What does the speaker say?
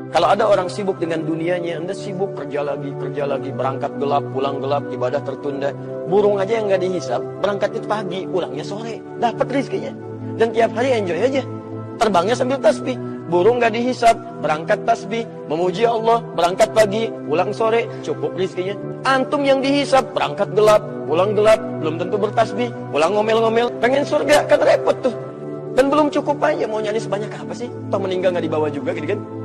Kalau ada orang sibuk dengan dunianya, Anda sibuk kerja lagi, berangkat gelap, pulang gelap, ibadah tertunda. Burung aja yang nggak dihisap, berangkatnya pagi, pulangnya sore, dapat rizkinya. Dan tiap hari enjoy aja, terbangnya sambil tasbih. Burung nggak dihisap, berangkat tasbih, memuji Allah, berangkat pagi, pulang sore, cukup rizkinya. Antum yang dihisap, berangkat gelap, pulang gelap, belum tentu bertasbih, pulang ngomel-ngomel, pengen surga, kan repot tuh. Dan belum cukup aja, mau nyanyi sebanyak apa sih? Toh meninggal nggak dibawa juga gitu kan.